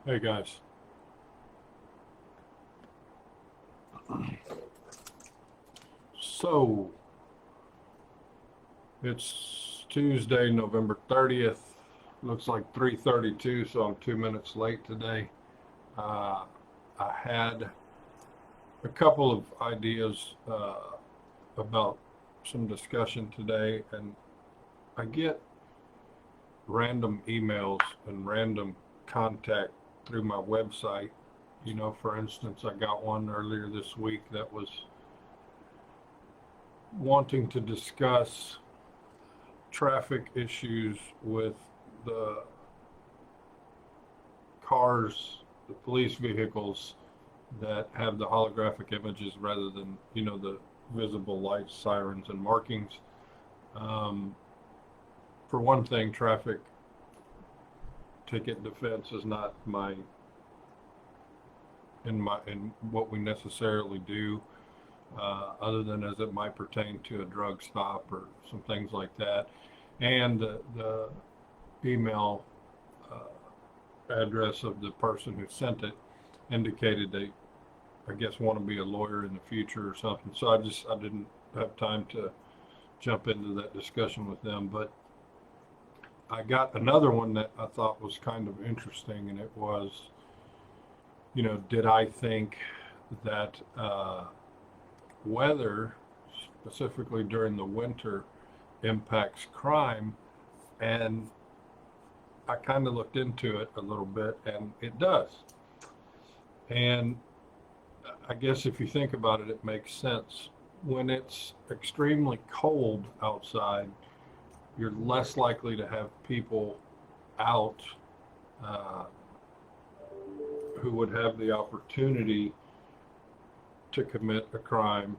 Hey guys. So it's Tuesday, November 30th. Looks like 3:32, so I'm 2 minutes late today. Uh, I had a couple of ideas about some discussion today, and I get random emails and random contact through my website. For instance, I got one earlier this week that was wanting to discuss traffic issues with the cars, the police vehicles that have the holographic images rather than, the visible lights, sirens, and markings. Um, for one thing, traffic ticket defense is not in what we necessarily do, other than as it might pertain to a drug stop or some things like that. And the email address of the person who sent it indicated they, I guess, want to be a lawyer in the future or something. So I didn't have time to jump into that discussion with them. But I got another one that I thought was kind of interesting, and it was, did I think that weather, specifically during the winter, impacts crime? And I kind of looked into it a little bit, and it does. And I guess if you think about it, it makes sense. When it's extremely cold outside, you're less likely to have people out uh, who would have the opportunity to commit a crime,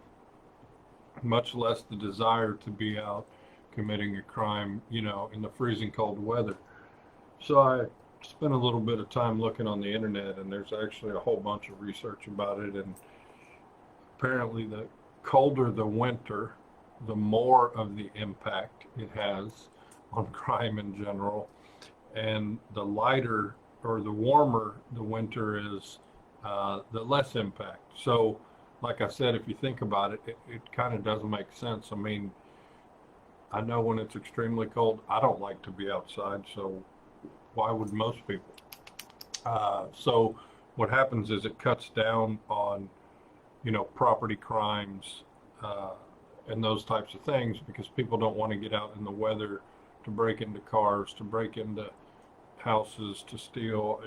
much less the desire to be out committing a crime, in the freezing cold weather. So I spent a little bit of time looking on the internet, and there's actually a whole bunch of research about it. And apparently, the colder the winter, the more of the impact it has on crime in general. And the lighter or the warmer the winter is, the less impact. So, like I said, if you think about it, it kind of does make sense. I mean, I know when it's extremely cold, I don't like to be outside. So, why would most people? So, what happens is it cuts down on, property crimes, uh, and those types of things because people don't want to get out in the weather to break into cars, to break into houses, to steal,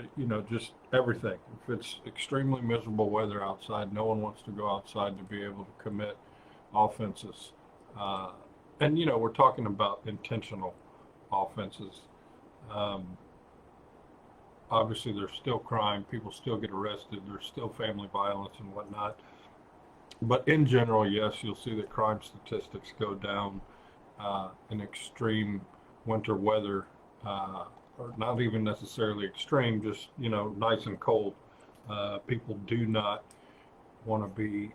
just everything. If it's extremely miserable weather outside, no one wants to go outside to be able to commit offenses. Uh, and, we're talking about intentional offenses. Um, Obviously, there's still crime, people still get arrested, there's still family violence and whatnot. But in general, yes, you'll see that crime statistics go down in extreme winter weather, or not even necessarily extreme, just nice and cold. People do not want to be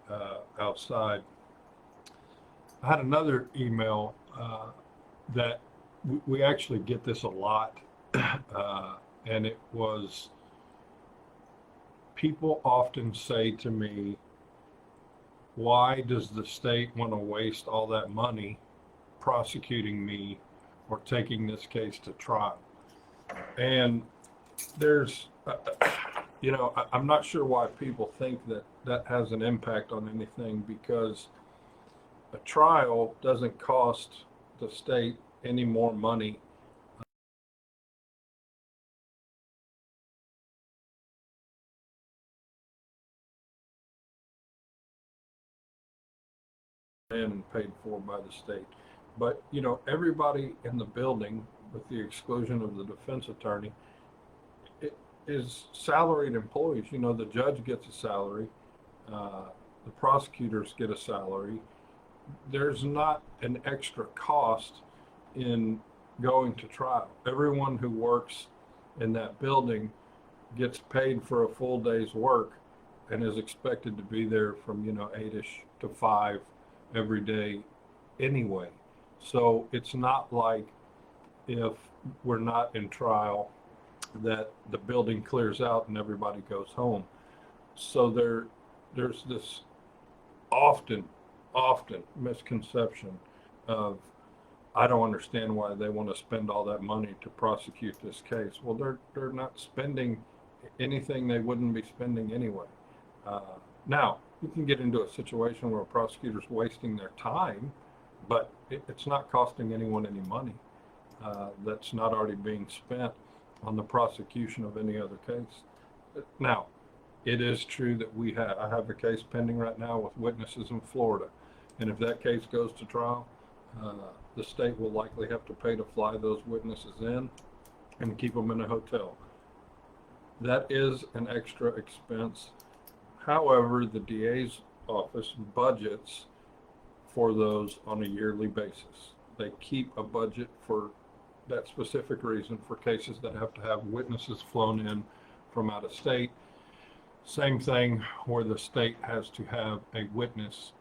outside. I had another email that we actually get this a lot, and it was people often say to me, why does the state want to waste all that money prosecuting me or taking this case to trial? And there's, I'm not sure why people think that that has an impact on anything because a trial doesn't cost the state any more money and paid for by the state. But, everybody in the building, with the exclusion of the defense attorney, it is salaried employees. The judge gets a salary, uh, the prosecutors get a salary. There's not an extra cost in going to trial. Everyone who works in that building gets paid for a full day's work and is expected to be there from 8ish to 5 every day anyway. So it's not like if we're not in trial that the building clears out and everybody goes home. So there's this often, often misconception of, I don't understand why they want to spend all that money to prosecute this case. Well, they're not spending anything they wouldn't be spending anyway. Uh, Now, you can get into a situation where a prosecutor's wasting their time, but it's not costing anyone any money. That's not already being spent on the prosecution of any other case. Now, it is true that I have a case pending right now with witnesses in Florida, and if that case goes to trial, uh, the state will likely have to pay to fly those witnesses in and keep them in a hotel. That is an extra expense. However, the DA's office budgets for those on a yearly basis. They keep a budget for that specific reason for cases that have to have witnesses flown in from out of state. Same thing where the state has to have a witness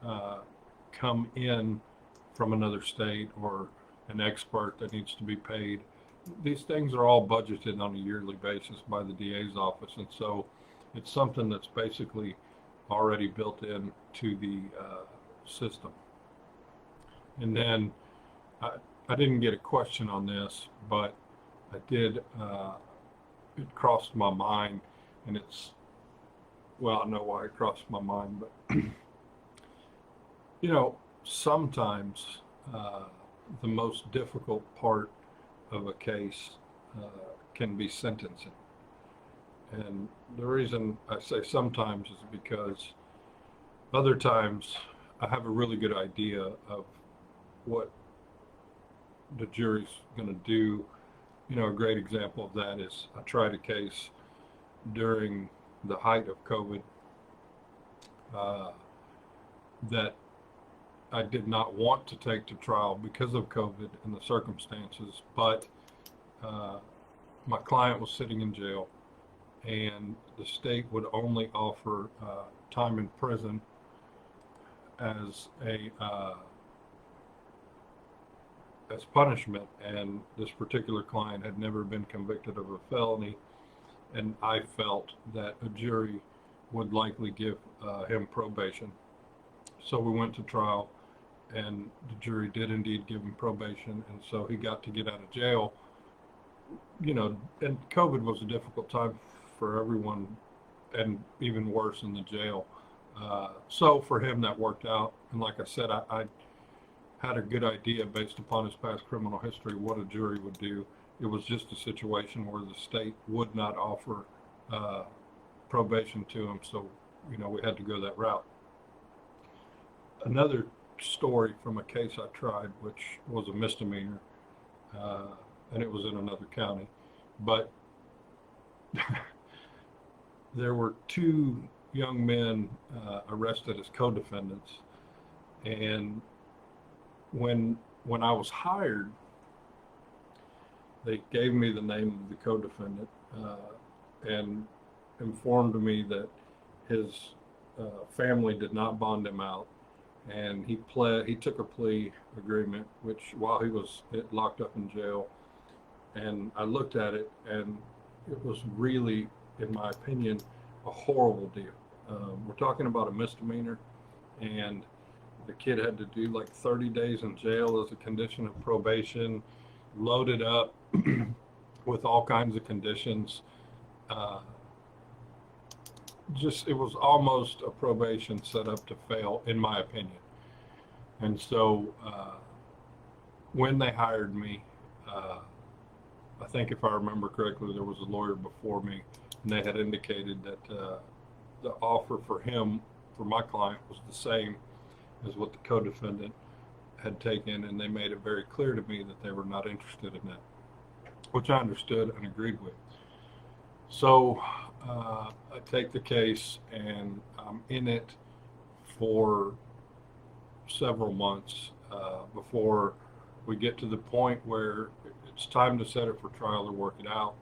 come in from another state, or an expert that needs to be paid. These things are all budgeted on a yearly basis by the DA's office, and so it's something that's basically already built into the system. And then I didn't get a question on this, but I did. It crossed my mind, and I know why it crossed my mind, but sometimes the most difficult part of a case uh, can be sentencing. And the reason I say sometimes is because other times I have a really good idea of what the jury's going to do. A great example of that is I tried a case during the height of COVID uh, that I did not want to take to trial because of COVID and the circumstances, but my client was sitting in jail, and the state would only offer time in prison as as punishment, and this particular client had never been convicted of a felony, and I felt that a jury would likely give him probation. So we went to trial, and the jury did indeed give him probation, and so he got to get out of jail. And COVID was a difficult time for everyone, and even worse in the jail. So for him, that worked out. And like I said, I had a good idea based upon his past criminal history what a jury would do. It was just a situation where the state would not offer probation to him, so we had to go that route. Another story from a case I tried, which was a misdemeanor, and it was in another county, but there were two young men arrested as co-defendants, and when I was hired, they gave me the name of the co-defendant and informed me that his family did not bond him out, and he took a plea agreement, which while he was locked up in jail, and I looked at it, and it was really, in my opinion, a horrible deal. We're talking about a misdemeanor, and the kid had to do like 30 days in jail as a condition of probation, loaded up with all kinds of conditions. It was almost a probation set up to fail, in my opinion. And so when they hired me, I think if I remember correctly, there was a lawyer before me, and they had indicated that the offer for my client, was the same as what the co-defendant had taken, and they made it very clear to me that they were not interested in that, which I understood and agreed with. So I take the case, and I'm in it for several months before we get to the point where it's time to set it for trial or work it out.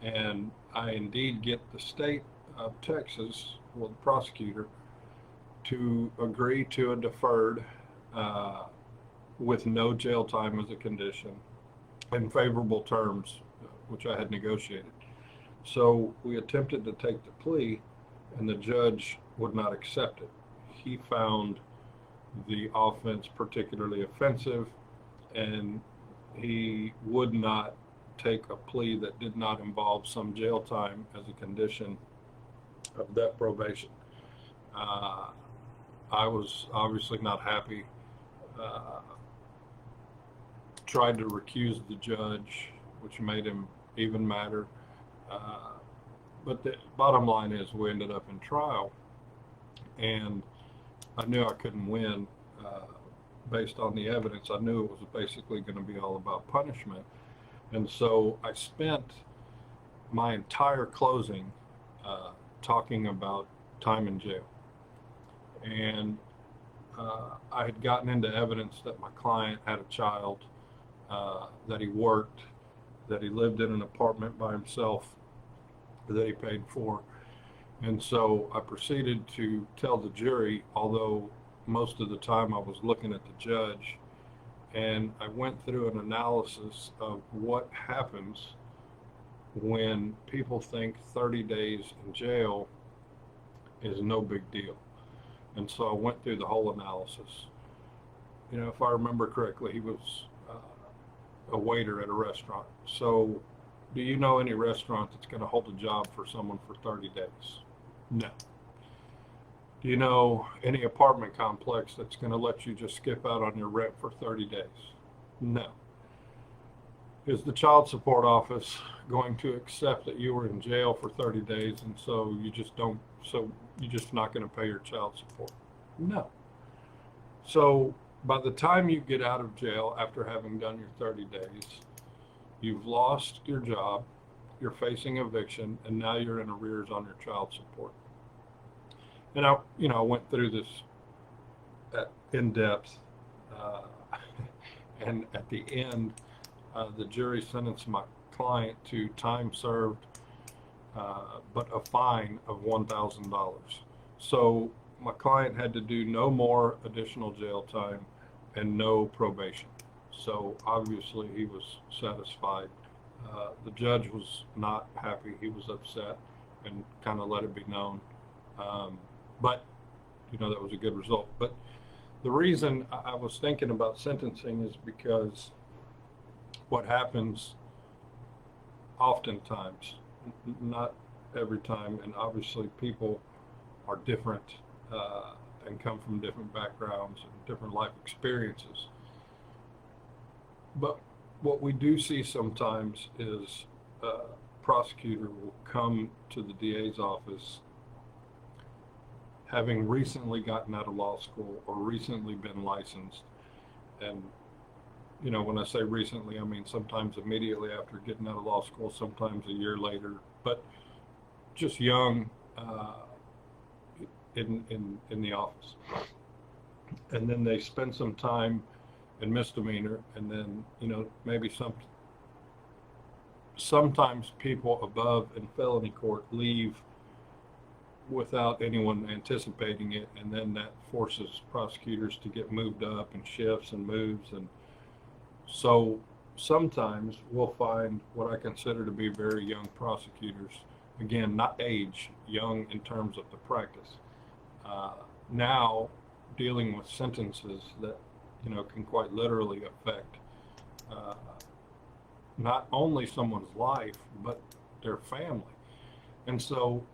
And I indeed get the state of Texas, well, the prosecutor, to agree to a deferred with no jail time as a condition, in favorable terms, which I had negotiated. So we attempted to take the plea, and the judge would not accept it. He found the offense particularly offensive, and he would not take a plea that did not involve some jail time as a condition of that probation. Uh, I was obviously not happy. Uh, Tried to recuse the judge, which made him even madder. Uh, but the bottom line is, we ended up in trial, and I knew I couldn't win based on the evidence. I knew it was basically going to be all about punishment. And so I spent my entire closing talking about time in jail. And I had gotten into evidence that my client had a child, that he worked, that he lived in an apartment by himself that he paid for. And so I proceeded to tell the jury, although most of the time I was looking at the judge, and I went through an analysis of what happens when people think 30 days in jail is no big deal. And so I went through the whole analysis. You know, if I remember correctly, he was a waiter at a restaurant. So do you know any restaurant that's going to hold a job for someone for 30 days? No. Do you know any apartment complex that's going to let you just skip out on your rent for 30 days? No. Is the child support office going to accept that you were in jail for 30 days and so you're just not going to pay your child support? No. So by the time you get out of jail after having done your 30 days, you've lost your job, you're facing eviction, and now you're in arrears on your child support. And I went through this in depth, and at the end, the jury sentenced my client to time served, but a fine of $1,000. So my client had to do no more additional jail time and no probation. So obviously he was satisfied. The judge was not happy. He was upset and kind of let it be known. But that was a good result. But the reason I was thinking about sentencing is because what happens oftentimes, not every time, and obviously people are different and come from different backgrounds and different life experiences. But what we do see sometimes is a prosecutor will come to the DA's office having recently gotten out of law school or recently been licensed. And, when I say recently, I mean sometimes immediately after getting out of law school, sometimes a year later, but just young in the office. And then they spend some time in misdemeanor, and then, maybe sometimes people above in felony court leave without anyone anticipating it, and then that forces prosecutors to get moved up and shifts and moves. And so sometimes we'll find what I consider to be very young prosecutors, again, not age, young in terms of the practice, now dealing with sentences that can quite literally affect not only someone's life but their family. And so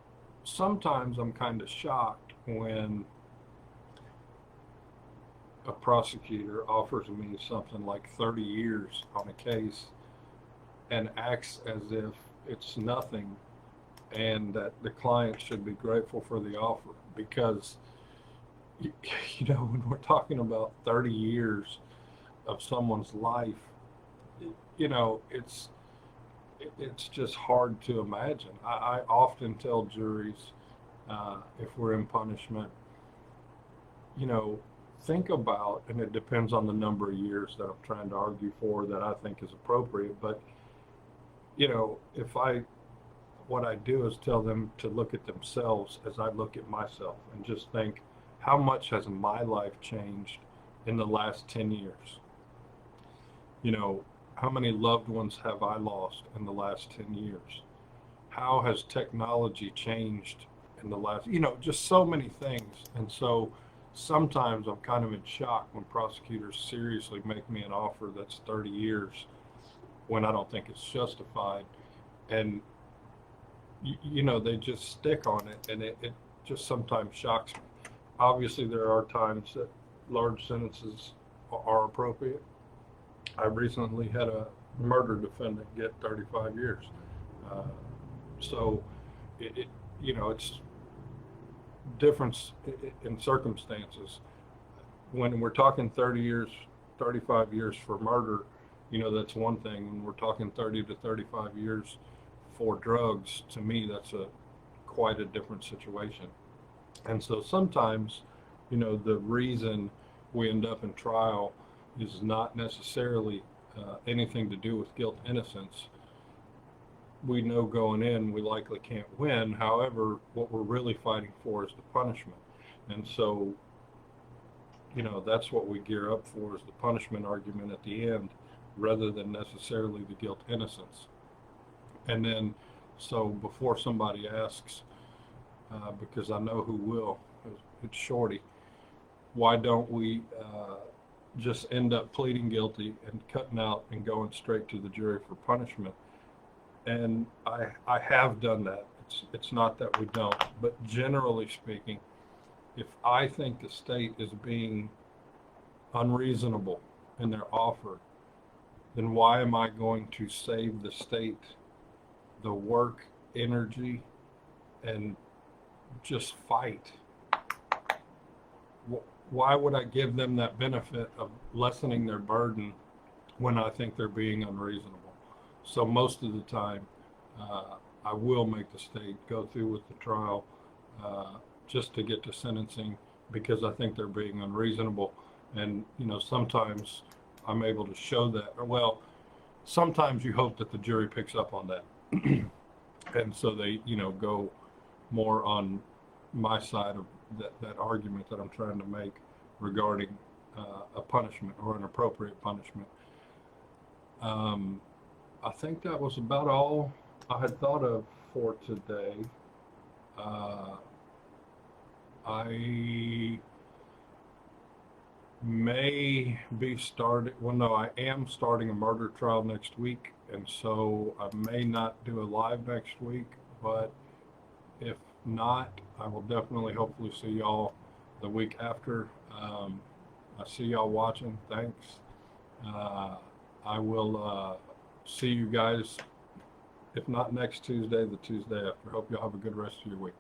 sometimes I'm kind of shocked when a prosecutor offers me something like 30 years on a case and acts as if it's nothing, and that the client should be grateful for the offer, because when we're talking about 30 years of someone's life, it's just hard to imagine. I often tell juries, if we're in punishment, think about, and it depends on the number of years that I'm trying to argue for that I think is appropriate, but what I do is tell them to look at themselves as I look at myself and just think, how much has my life changed in the last 10 years? How many loved ones have I lost in the last 10 years? how has technology changed in the last, just so many things. And so sometimes I'm kind of in shock when prosecutors seriously make me an offer that's 30 years when I don't think it's justified. And, they just stick on it, and it just sometimes shocks me. Obviously, there are times that large sentences are appropriate. I recently had a murder defendant get 35 years. Uh, so it's difference in circumstances. When we're talking 30 years, 35 years for murder, that's one thing. When we're talking 30 to 35 years for drugs, to me, that's quite a different situation. And so sometimes, the reason we end up in trial is not necessarily anything to do with guilt, innocence. We know going in we likely can't win. However, what we're really fighting for is the punishment. And so, that's what we gear up for, is the punishment argument at the end, rather than necessarily the guilt, innocence. And then, so before somebody asks, because I know who will, it's Shorty, why don't we just end up pleading guilty and cutting out and going straight to the jury for punishment? And I have done that. It's not that we don't, but generally speaking, if I think the state is being unreasonable in their offer, then why am I going to save the state the work, energy, and just fight? Why would I give them that benefit of lessening their burden when I think they're being unreasonable? So most of the time, I will make the state go through with the trial just to get to sentencing, because I think they're being unreasonable. And, sometimes I'm able to show that. Well, sometimes you hope that the jury picks up on that. And so they, go more on my side of that argument that I'm trying to make regarding a punishment or an appropriate punishment. I think that was about all I had thought of for today. I may be I am starting a murder trial next week, and so I may not do a live next week, but if not, I will definitely hopefully see y'all the week after. I see y'all watching. Thanks. I will see you guys, if not next Tuesday, the Tuesday after. Hope y'all have a good rest of your week.